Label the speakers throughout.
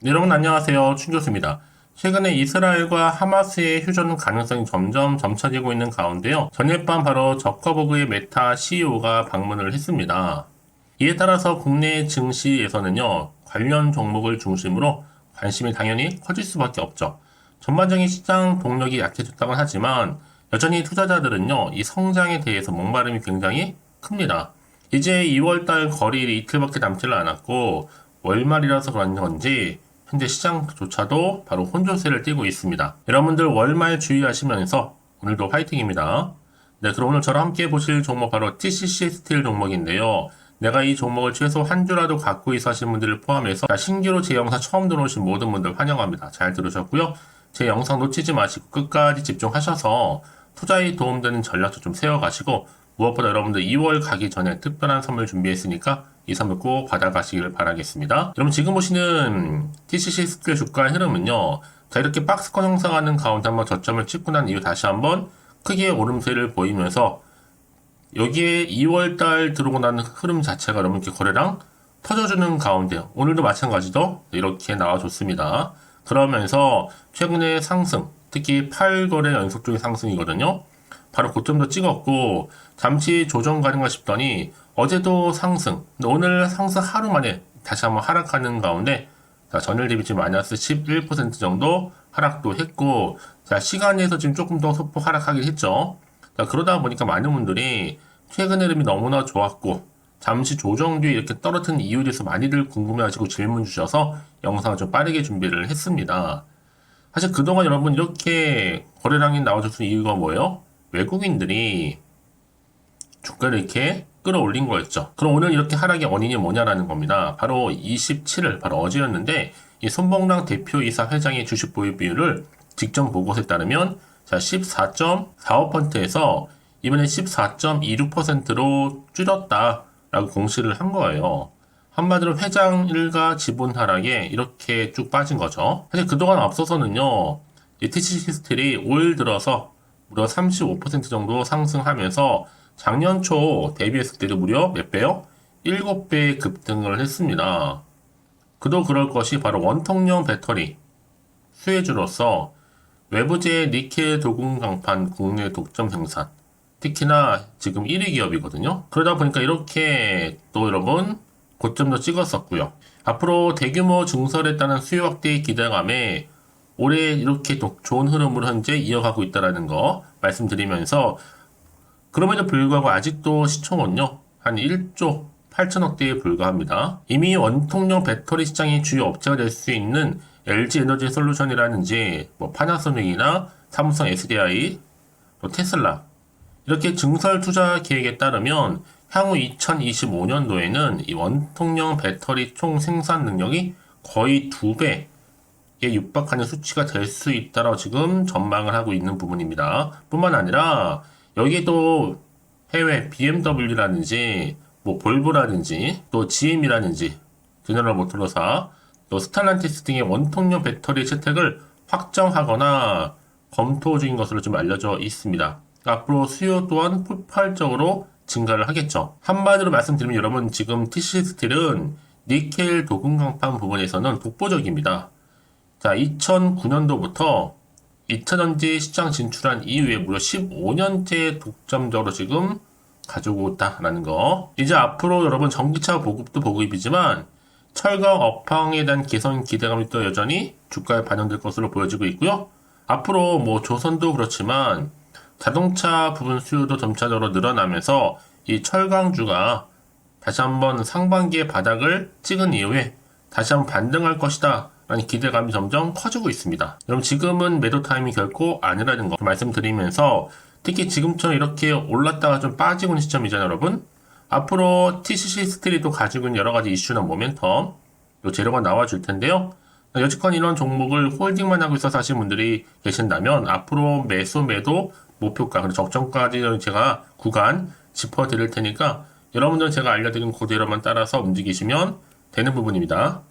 Speaker 1: 네, 여러분 안녕하세요. 춘교수입니다. 최근에 이스라엘과 하마스의 휴전 가능성이 점점 점쳐지고 있는 가운데요. 전일 밤 바로 저커버그의 메타 CEO가 방문을 했습니다. 이에 따라서 국내 증시에서는요, 관련 종목을 중심으로 관심이 당연히 커질 수밖에 없죠. 전반적인 시장 동력이 약해졌다고 하지만 여전히 투자자들은요, 이 성장에 대해서 목마름이 굉장히 큽니다. 이제 2월달 거래일이 이틀밖에 남지를 않았고 월말이라서 그런 건지 현재 시장조차도 바로 혼조세를 띠고 있습니다. 여러분들 월말 주의하시면서 오늘도 화이팅입니다. 네, 그럼 오늘 저랑 함께 보실 종목 바로 TCC 스틸 종목인데요. 내가 이 종목을 최소 한 주라도 갖고 있어 하시는 분들을 포함해서 신규로 제 영상 처음 들어오신 모든 분들 환영합니다. 잘 들으셨고요. 제 영상 놓치지 마시고 끝까지 집중하셔서 투자에 도움되는 전략도 좀 세워가시고 무엇보다 여러분들 2월 가기 전에 특별한 선물 준비했으니까 이 선물 꼭 받아가시길 바라겠습니다. 여러분 지금 보시는 TCC 스틸 주가의 흐름은요. 자, 이렇게 박스권 형성하는 가운데 한번 저점을 찍고 난 이후 다시 한번 크게 오름세를 보이면서 여기에 2월달 들어오고 나는 흐름 자체가 여러분 이렇게 거래량 터져주는 가운데요. 오늘도 마찬가지로 이렇게 나와줬습니다. 그러면서 최근에 상승, 특히 8거래 연속적인 상승이거든요. 바로 고점도 찍었고 잠시 조정 가능가 싶더니 어제도 상승, 오늘 상승 하루 만에 다시 한번 하락하는 가운데 자, 전일 대비 지금 마이너스 11% 정도 하락도 했고 자, 시간에서 지금 조금 더 소폭 하락하긴 했죠. 자, 그러다 보니까 많은 분들이 최근 흐름이 너무나 좋았고 잠시 조정 뒤에 이렇게 떨어뜨린 이유에 대해서 많이들 궁금해하시고 질문 주셔서 영상을 좀 빠르게 준비를 했습니다. 사실 그동안 여러분 이렇게 거래량이 나와줬던 이유가 뭐예요? 외국인들이 주가를 이렇게 끌어올린 거였죠. 그럼 오늘 이렇게 하락의 원인이 뭐냐라는 겁니다. 바로 27일, 바로 어제였는데 이 손봉랑 대표이사 회장의 주식 보유 비율을 직전 보고서에 따르면 자 14.45%에서 이번에 14.26%로 줄였다라고 공시를 한 거예요. 한마디로 회장 일가 지분 하락에 이렇게 쭉 빠진 거죠. 사실 그동안 앞서서는요, TCC 스틸이 올 들어서 무려 35% 정도 상승하면서 작년 초 대비했을 때도 무려 몇 배요? 7배 급등을 했습니다. 그도 그럴 것이 바로 원통형 배터리 수혜주로서 외부재 니켈 도금 강판 국내 독점 생산 특히나 지금 1위 기업이거든요. 그러다 보니까 이렇게 또 여러분 고점도 찍었었고요. 앞으로 대규모 증설에 따른 수요 확대의 기대감에 올해 이렇게 좋은 흐름으로 현재 이어가고 있다는 거 말씀드리면서 그럼에도 불구하고 아직도 시총은요 한 1조 8천억대에 불과합니다. 이미 원통형 배터리 시장의 주요 업체가 될 수 있는 LG 에너지 솔루션이라든지 파나소닉이나 삼성 SDI, 또 테슬라 이렇게 증설 투자 계획에 따르면 향후 2025년도에는 이 원통형 배터리 총 생산 능력이 거의 2배에 육박하는 수치가 될 수 있다라고 지금 전망을 하고 있는 부분입니다. 뿐만 아니라 여기에도 해외 BMW라든지 볼보라든지 또 GM이라든지 제너럴 모터로사 또 스탈란티스 등의 원통형 배터리 채택을 확정하거나 검토 중인 것으로 좀 알려져 있습니다. 앞으로 수요 또한 폭발적으로 증가를 하겠죠. 한마디로 말씀드리면 여러분 지금 TCC 스틸은 니켈 도금 강판 부분에서는 독보적입니다. 자, 2009년도부터 2차전지 시장 진출한 이후에 무려 15년째 독점적으로 지금 가지고 있다라는 거. 이제 앞으로 여러분 전기차 보급도 보급이지만 철강 업황에 대한 개선 기대감이 또 여전히 주가에 반영될 것으로 보여지고 있고요. 앞으로 조선도 그렇지만 자동차 부분 수요도 점차적으로 늘어나면서 이 철강주가 다시 한번 상반기에 바닥을 찍은 이후에 다시 한번 반등할 것이다 라는 기대감이 점점 커지고 있습니다. 여러분 지금은 매도 타임이 결코 아니라는 거 말씀드리면서 특히 지금처럼 이렇게 올랐다가 좀 빠지고 있는 시점이잖아요 여러분. 앞으로 TCC 스틸이 또 가지고 있는 여러 가지 이슈나 모멘텀 요 재료가 나와줄 텐데요. 여지껏 이런 종목을 홀딩만 하고 있어서 하시는 분들이 계신다면 앞으로 매수 매도 목표가 그리고 적정까지 제가 구간 짚어드릴 테니까 여러분들은 제가 알려드린 그대로만 따라서 움직이시면 되는 부분입니다.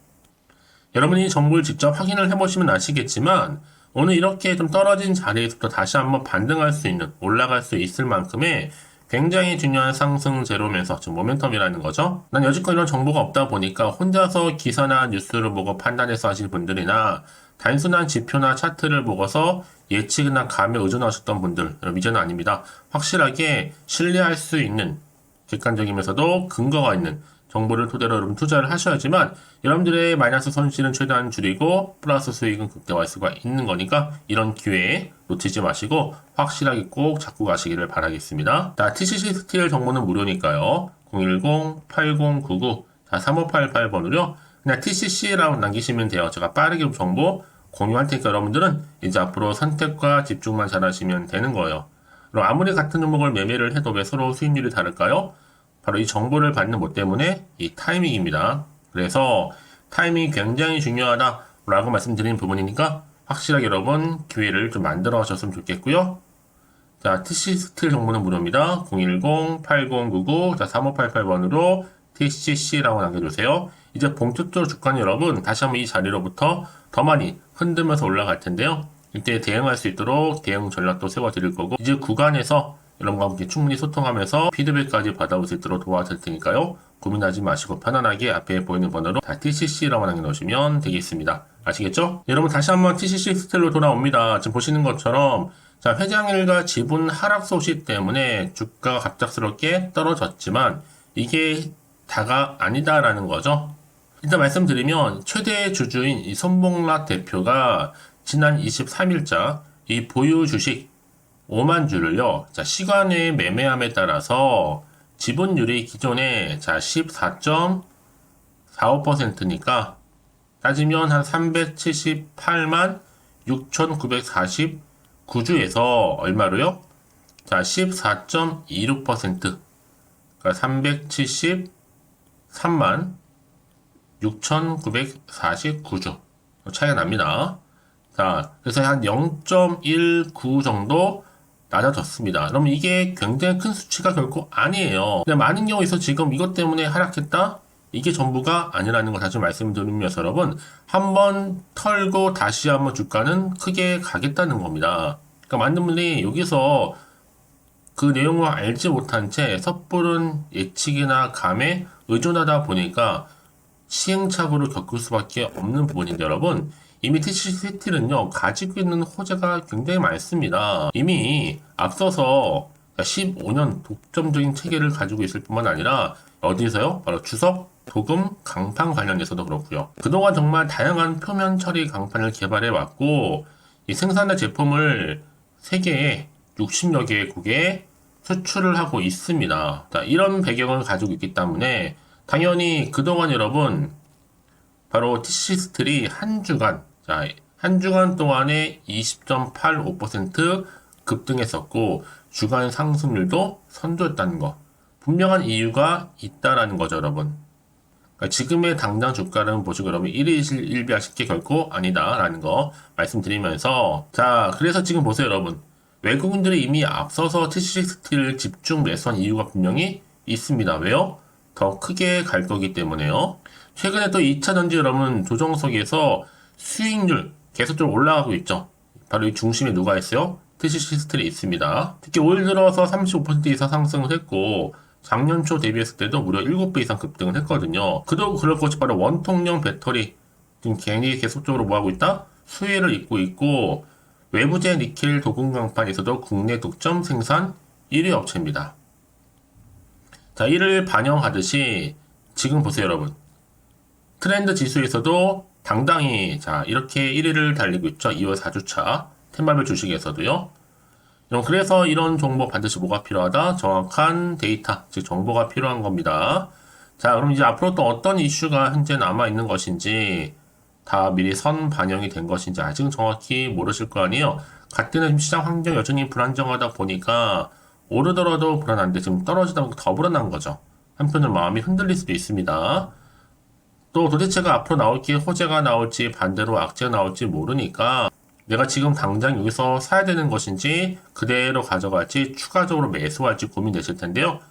Speaker 1: 여러분이 정보를 직접 확인을 해보시면 아시겠지만 오늘 이렇게 좀 떨어진 자리에서부터 다시 한번 반등할 수 있는 올라갈 수 있을 만큼의 굉장히 중요한 상승 재료면서 지금 모멘텀이라는 거죠. 난 여지껏 이런 정보가 없다 보니까 혼자서 기사나 뉴스를 보고 판단해서 하실 분들이나 단순한 지표나 차트를 보고서 예측이나 감에 의존하셨던 분들, 여러분 이제는 아닙니다. 확실하게 신뢰할 수 있는 객관적이면서도 근거가 있는 정보를 토대로 여러분 투자를 하셔야지만 여러분들의 마이너스 손실은 최대한 줄이고 플러스 수익은 극대화할 수가 있는 거니까 이런 기회에 놓치지 마시고 확실하게 꼭 잡고 가시기를 바라겠습니다. 자, TCC 스틸 정보는 무료니까요. 010-8099-3588번으로 그냥 TCC라고 남기시면 돼요. 제가 빠르게 정보 공유할 테니까 여러분들은 이제 앞으로 선택과 집중만 잘하시면 되는 거예요. 그럼 아무리 같은 종목을 매매를 해도 왜 서로 수익률이 다를까요? 바로 이 정보를 받는 것 때문에 이 타이밍입니다. 그래서 타이밍이 굉장히 중요하다라고 말씀드린 부분이니까 확실하게 여러분 기회를 좀 만들어 가셨으면 좋겠고요. 자, TC 스틸 정보는 무료입니다. 010-8099-3588번으로 TCC라고 남겨주세요. 이제 본격적으로 주가는 여러분 다시 한번 이 자리로부터 더 많이 흔들면서 올라갈 텐데요. 이때 대응할 수 있도록 대응 전략도 세워드릴 거고 이제 구간에서 여러분과 함께 충분히 소통하면서 피드백까지 받아볼 수 있도록 도와드릴 테니까요. 고민하지 마시고 편안하게 앞에 보이는 번호로 다 TCC라고 남겨놓으시면 되겠습니다. 아시겠죠? 여러분 다시 한번 TCC 스틸로 돌아옵니다. 지금 보시는 것처럼 자, 회장일과 지분 하락 소식 때문에 주가가 갑작스럽게 떨어졌지만 이게 다가 아니다라는 거죠. 일단 말씀드리면 최대 주주인 이 손봉락 대표가 지난 23일자 이 보유 주식 5만 주를요. 자, 시간외 매매함에 따라서 지분율이 기존에 자 14.45%니까 따지면 한 378만 6,949주에서 얼마로요? 자, 14.26%. 그러니까 373만 6,949주. 차이가 납니다. 자, 그래서 한 0.19 정도 낮아졌습니다. 그러면 이게 굉장히 큰 수치가 결코 아니에요. 근데 많은 경우에서 지금 이것 때문에 하락했다? 이게 전부가 아니라는 걸 다시 말씀드리면서 여러분, 한번 털고 다시 한번 주가는 크게 가겠다는 겁니다. 그러니까 많은 분들이 여기서 그 내용을 알지 못한 채 섣부른 예측이나 감에 의존하다 보니까 시행착오를 겪을 수밖에 없는 부분인데 여러분, 이미 TCC 스틸은요 가지고 있는 호재가 굉장히 많습니다. 이미 앞서서 15년 독점적인 체계를 가지고 있을 뿐만 아니라 어디서요? 바로 주석 도금 강판 관련해서도 그렇고요. 그동안 정말 다양한 표면 처리 강판을 개발해 왔고 이 생산된 제품을 세계에 60여 개국에 수출을 하고 있습니다. 자, 이런 배경을 가지고 있기 때문에 당연히 그동안 여러분 바로 TCC 스틸이 한 주간 동안에 20.85% 급등했었고 주간 상승률도 선도했다는 거. 분명한 이유가 있다라는 거죠, 여러분. 그러니까 지금의 당장 주가는 보시고 여러분 1일비하실 게 결코 아니다라는 거 말씀드리면서 자, 그래서 지금 보세요, 여러분. 외국인들이 이미 앞서서 TCC 스틸을 집중 매수한 이유가 분명히 있습니다. 왜요? 더 크게 갈 거기 때문에요. 최근에 또 2차 전지 여러분 조정석에서 수익률 계속적으로 올라가고 있죠. 바로 이 중심에 누가 있어요? TCC 스틸이 있습니다. 특히 올 들어서 35% 이상 상승을 했고 작년 초 대비했을 때도 무려 7배 이상 급등을 했거든요. 그도 그럴 것이 바로 원통형 배터리 지금 굉장히 계속적으로 뭐하고 있다? 수혜를 잇고 있고 외부재 니켈 도금 강판에서도 국내 독점 생산 1위 업체입니다. 자, 이를 반영하듯이 지금 보세요, 여러분. 트렌드 지수에서도 당당히 자 이렇게 1위를 달리고 있죠. 2월 4주차 텐마벨 주식에서도요. 그래서 이런 정보 반드시 뭐가 필요하다? 정확한 데이터, 즉 정보가 필요한 겁니다. 자, 그럼 이제 앞으로 또 어떤 이슈가 현재 남아있는 것인지 다 미리 선 반영이 된 것인지 아직은 정확히 모르실 거 아니에요. 같은 시장 환경 여전히 불안정하다 보니까 오르더라도 불안한데 지금 떨어지다 보니까 더 불안한 거죠. 한편으로 마음이 흔들릴 수도 있습니다. 또 도대체가 앞으로 나올 게 호재가 나올지 반대로 악재가 나올지 모르니까 내가 지금 당장 여기서 사야 되는 것인지 그대로 가져갈지 추가적으로 매수할지 고민되실 텐데요.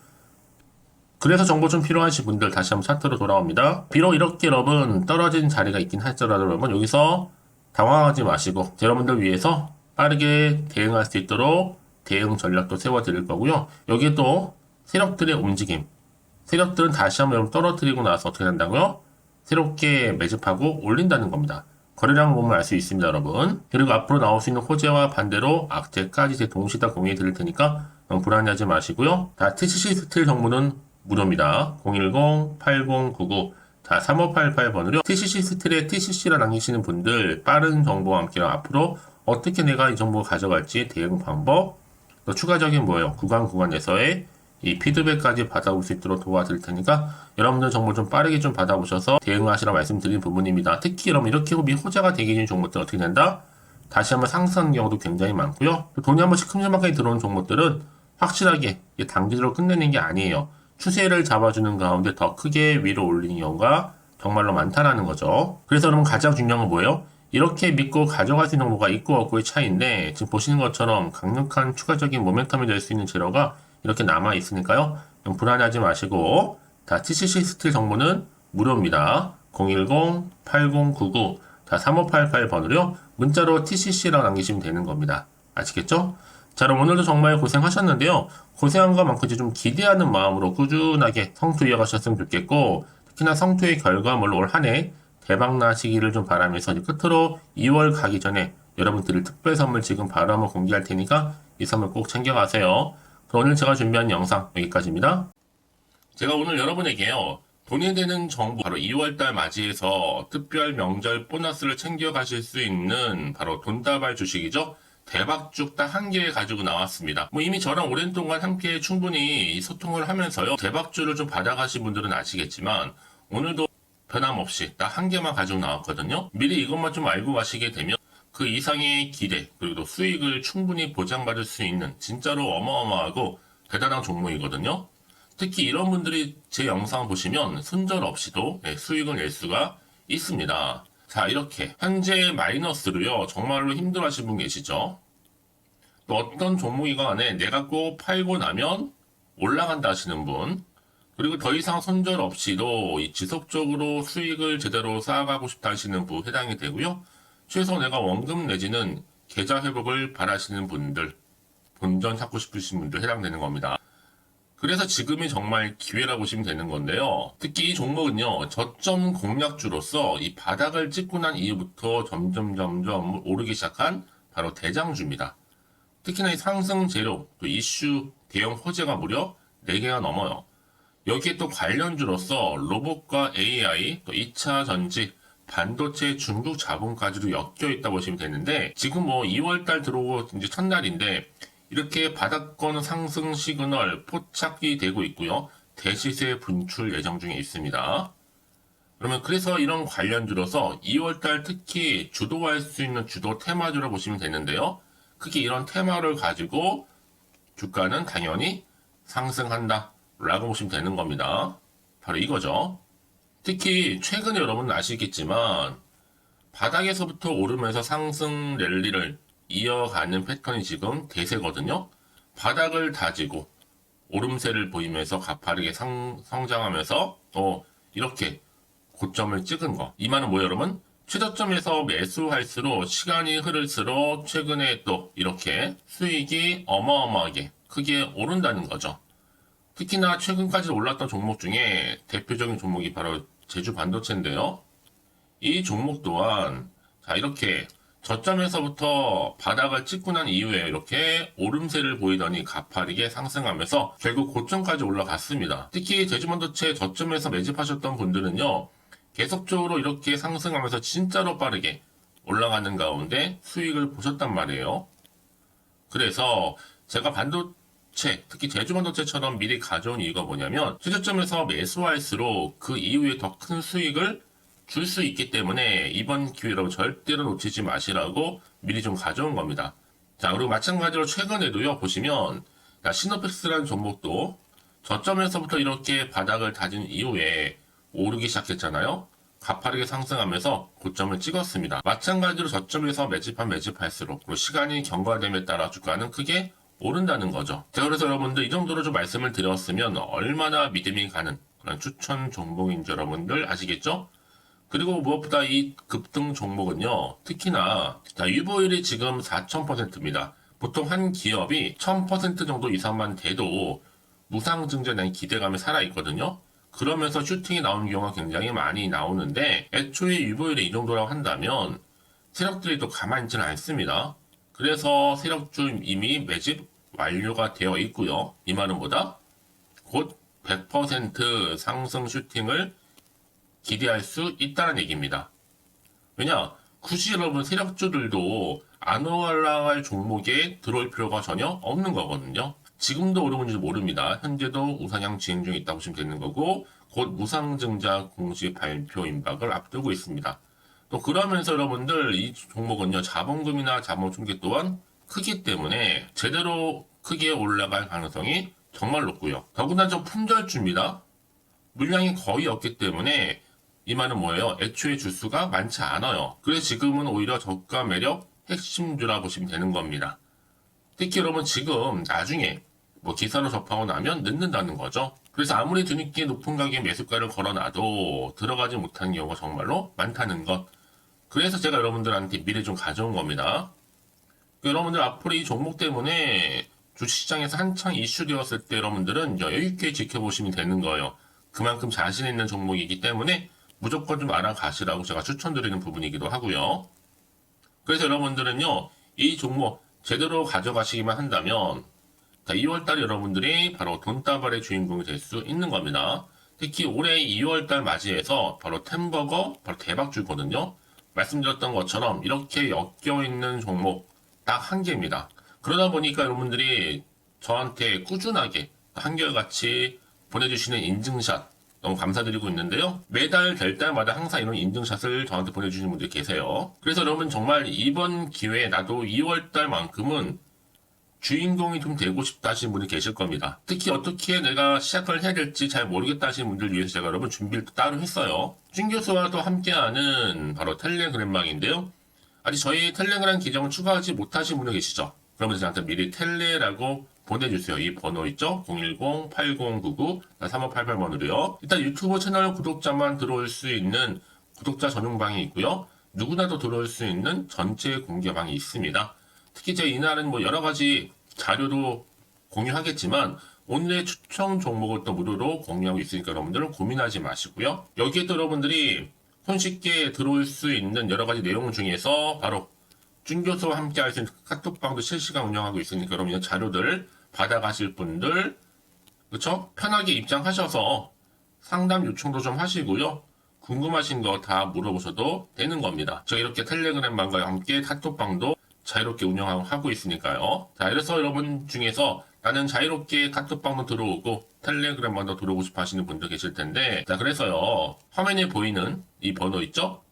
Speaker 1: 그래서 정보 좀 필요하신 분들 다시 한번 차트로 돌아옵니다. 비록 이렇게 여러분 떨어진 자리가 있긴 할지라도 여러분 여기서 당황하지 마시고 여러분들 위해서 빠르게 대응할 수 있도록 대응 전략도 세워드릴 거고요. 여기에 또 세력들의 움직임. 세력들은 다시 한번 여러분 떨어뜨리고 나서 어떻게 된다고요? 새롭게 매집하고 올린다는 겁니다. 거래량 보면 알 수 있습니다, 여러분. 그리고 앞으로 나올 수 있는 호재와 반대로 악재까지 제 동시에 다 공유해 드릴 테니까 너무 불안해하지 마시고요. 다 TCC 스틸 정보는 무료입니다. 010-8099 자, 3588번으로 TCC 스틸에 TCC라 남기시는 분들 빠른 정보와 함께 앞으로 어떻게 내가 이 정보 가져갈지 대응 방법, 또 추가적인 뭐예요? 구간에서의 이 피드백까지 받아볼 수 있도록 도와드릴 테니까 여러분들 정보 좀 빠르게 좀 받아보셔서 대응하시라 말씀드린 부분입니다. 특히 여러분 이렇게 호재가 되기 전인 종목들 어떻게 된다? 다시 한번 상승하는 경우도 굉장히 많고요. 돈이 한 번씩 큼지막하게 들어오는 종목들은 확실하게 단기적으로 끝내는 게 아니에요. 추세를 잡아주는 가운데 더 크게 위로 올리는 경우가 정말로 많다라는 거죠. 그래서 여러분 가장 중요한 건 뭐예요? 이렇게 믿고 가져갈 수 있는 정보가 있고 없고의 차이인데 지금 보시는 것처럼 강력한 추가적인 모멘텀이 될 수 있는 재료가 이렇게 남아 있으니까요. 불안하지 마시고 다 TCC 스틸 정보는 무료입니다. 010-8099 3588번으로요. 문자로 TCC라고 남기시면 되는 겁니다. 아시겠죠? 자, 그럼 오늘도 정말 고생하셨는데요. 고생한 것만큼 이제 좀 기대하는 마음으로 꾸준하게 성투 이어가셨으면 좋겠고 특히나 성투의 결과물로 올 한 해 대박 나시기를 좀 바라면서 이제 끝으로 2월 가기 전에 여러분들을 특별 선물 지금 바로 한번 공개할 테니까 이 선물 꼭 챙겨가세요. 그럼 오늘 제가 준비한 영상 여기까지입니다. 제가 오늘 여러분에게요. 돈이 되는 정보 바로 2월달 맞이해서 특별 명절 보너스를 챙겨가실 수 있는 바로 돈다발 주식이죠. 대박죽 딱 한 개 가지고 나왔습니다. 뭐 이미 저랑 오랜 동안 함께 충분히 소통을 하면서요. 대박주를 좀 받아가신 분들은 아시겠지만 오늘도 변함없이 딱 한 개만 가지고 나왔거든요. 미리 이것만 좀 알고 가시게 되면 그 이상의 기대 그리고 또 수익을 충분히 보장받을 수 있는 진짜로 어마어마하고 대단한 종목이거든요. 특히 이런 분들이 제 영상 보시면 손절 없이도 수익을 낼 수가 있습니다. 자, 이렇게 현재 마이너스로요. 정말로 힘들어하시는 분 계시죠? 또 어떤 종목이간에 내가 꼭 팔고 나면 올라간다 하시는 분, 그리고 더 이상 손절 없이도 지속적으로 수익을 제대로 쌓아가고 싶다 하시는 분 해당이 되고요. 최소 내가 원금 내지는 계좌 회복을 바라시는 분들, 본전 찾고 싶으신 분들 해당되는 겁니다. 그래서 지금이 정말 기회라고 보시면 되는 건데요. 특히 이 종목은요, 저점 공략주로서 이 바닥을 찍고 난 이후부터 점점 오르기 시작한 바로 대장주입니다. 특히나 이 상승 재료, 또 이슈, 대형 호재가 무려 4개가 넘어요. 여기에 또 관련주로서 로봇과 AI, 또 2차 전지, 반도체 중국 자본까지도 엮여 있다 보시면 되는데 지금 뭐 2월달 들어오고 이제 첫날인데 이렇게 바닥권 상승 시그널 포착이 되고 있고요. 대시세 분출 예정 중에 있습니다. 그러면 그래서 이런 관련주로서 2월달 특히 주도할 수 있는 주도 테마주로 보시면 되는데요. 크게 이런 테마를 가지고 주가는 당연히 상승한다 라고 보시면 되는 겁니다. 바로 이거죠. 특히 최근에 여러분 아시겠지만 바닥에서부터 오르면서 상승 랠리를 이어가는 패턴이 지금 대세거든요. 바닥을 다지고 오름세를 보이면서 가파르게 성장하면서 또 이렇게 고점을 찍은 거. 이 말은 뭐예요, 여러분? 최저점에서 매수할수록 시간이 흐를수록 최근에 또 이렇게 수익이 어마어마하게 크게 오른다는 거죠. 특히나 최근까지 올랐던 종목 중에 대표적인 종목이 바로 제주 반도체인데요. 이 종목 또한 자 이렇게 저점에서부터 바닥을 찍고 난 이후에 이렇게 오름세를 보이더니 가파르게 상승하면서 결국 고점까지 올라갔습니다. 특히 제주 반도체 저점에서 매집하셨던 분들은요. 계속적으로 이렇게 상승하면서 진짜로 빠르게 올라가는 가운데 수익을 보셨단 말이에요. 그래서 제가 반도체, 특히 제주 반도체처럼 미리 가져온 이유가 뭐냐면 최저점에서 매수할수록 그 이후에 더 큰 수익을 줄 수 있기 때문에 이번 기회로 절대로 놓치지 마시라고 미리 좀 가져온 겁니다. 자, 그리고 마찬가지로 최근에도요, 보시면 시노펙스라는 종목도 저점에서부터 이렇게 바닥을 다진 이후에 오르기 시작했잖아요. 가파르게 상승하면서 고점을 찍었습니다. 마찬가지로 저점에서 매집할수록 시간이 경과됨에 따라 주가는 크게 오른다는 거죠. 자, 그래서 여러분들 이 정도로 좀 말씀을 드렸으면 얼마나 믿음이 가는 그런 추천 종목인지 여러분들 아시겠죠? 그리고 무엇보다 이 급등 종목은요, 특히나 유보율이 지금 4000%입니다. 보통 한 기업이 1000% 정도 이상만 돼도 무상증자에 대한 기대감이 살아있거든요. 그러면서 슈팅이 나오는 경우가 굉장히 많이 나오는데 애초에 유보율이 이 정도라고 한다면 세력들이 또 가만히 있지는 않습니다. 그래서 세력주 이미 매집 완료가 되어 있고요. 이 말은 뭐다? 곧 100% 상승 슈팅을 기대할 수 있다는 얘기입니다. 왜냐? 굳이 여러분 세력주들도 안 올라갈 종목에 들어올 필요가 전혀 없는 거거든요. 지금도 오르는지 모릅니다. 현재도 우상향 진행 중에 있다고 보시면 되는 거고 곧 무상증자 공시 발표 임박을 앞두고 있습니다. 또 그러면서 여러분들 이 종목은요 자본금이나 자본 충격 또한 크기 때문에 제대로 크게 올라갈 가능성이 정말 높고요. 더군다나 좀 품절주입니다. 물량이 거의 없기 때문에 이 말은 뭐예요? 애초에 주수가 많지 않아요. 그래서 지금은 오히려 저가 매력 핵심주라 보시면 되는 겁니다. 특히 여러분 지금 나중에 뭐 기사로 접하고 나면 늦는다는 거죠. 그래서 아무리 뒤늦게 높은 가격에 매수가를 걸어놔도 들어가지 못하는 경우가 정말로 많다는 것. 그래서 제가 여러분들한테 미리 좀 가져온 겁니다. 여러분들 앞으로 이 종목 때문에 주식시장에서 한창 이슈되었을 때 여러분들은 여유있게 지켜보시면 되는 거예요. 그만큼 자신 있는 종목이기 때문에 무조건 좀 알아가시라고 제가 추천드리는 부분이기도 하고요. 그래서 여러분들은요, 이 종목 제대로 가져가시기만 한다면 2월달에 여러분들이 바로 돈다발의 주인공이 될 수 있는 겁니다. 특히 올해 2월달 맞이해서 바로 템버거 바로 대박주거든요. 말씀드렸던 것처럼 이렇게 엮여있는 종목 딱 한 개입니다. 그러다 보니까 여러분들이 저한테 꾸준하게 한결같이 보내주시는 인증샷 너무 감사드리고 있는데요. 매달 될 때마다 항상 이런 인증샷을 저한테 보내주시는 분들이 계세요. 그래서 여러분 정말 이번 기회에 나도 2월달만큼은 주인공이 좀 되고 싶다 하시는 분이 계실 겁니다. 특히 어떻게 내가 시작을 해야 될지 잘 모르겠다 하시는 분들 위해서 제가 여러분 준비를 따로 했어요. 준 교수와도 함께하는 바로 텔레그램방인데요. 아직 저희 텔레그램 계정을 추가하지 못하신 분이 계시죠? 그러면 저한테 미리 텔레라고 보내주세요. 이 번호 있죠? 010-8099-3588번으로요. 일단 유튜브 채널 구독자만 들어올 수 있는 구독자 전용방이 있고요. 누구나도 들어올 수 있는 전체 공개방이 있습니다. 특히 제가 이날은 뭐 여러 가지 자료도 공유하겠지만 오늘의 추천 종목을 또 무료로 공유하고 있으니까 여러분들은 고민하지 마시고요. 여기에 또 여러분들이 손쉽게 들어올 수 있는 여러 가지 내용 중에서 바로 준교수와 함께 할 수 있는 카톡방도 실시간 운영하고 있으니까 여러분 자료들 받아가실 분들 그쵸? 편하게 입장하셔서 상담 요청도 좀 하시고요. 궁금하신 거 다 물어보셔도 되는 겁니다. 제가 이렇게 텔레그램방과 함께 카톡방도 자유롭게 운영하고 있으니까요. 자, 그래서 여러분 중에서 나는 자유롭게 카톡방도 들어오고 텔레그램방도 들어오고 싶어 하시는 분들 계실 텐데, 자, 그래서요. 화면에 보이는 이 번호 있죠?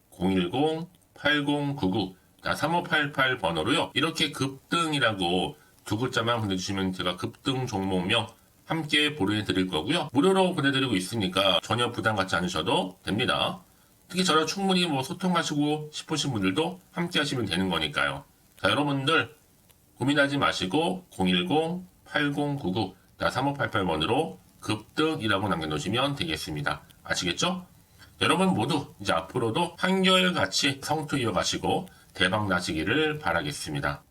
Speaker 1: 010-8099-3588 번호로요. 이렇게 급등이라고 두 글자만 보내주시면 제가 급등 종목명 함께 보내드릴 거고요. 무료로 보내드리고 있으니까 전혀 부담 갖지 않으셔도 됩니다. 특히 저랑 충분히 뭐 소통하시고 싶으신 분들도 함께 하시면 되는 거니까요. 자, 여러분들 고민하지 마시고 010-8099-3588번으로 급등이라고 남겨놓으시면 되겠습니다. 아시겠죠? 여러분 모두 이제 앞으로도 한결같이 성투 이어가시고 대박 나시기를 바라겠습니다.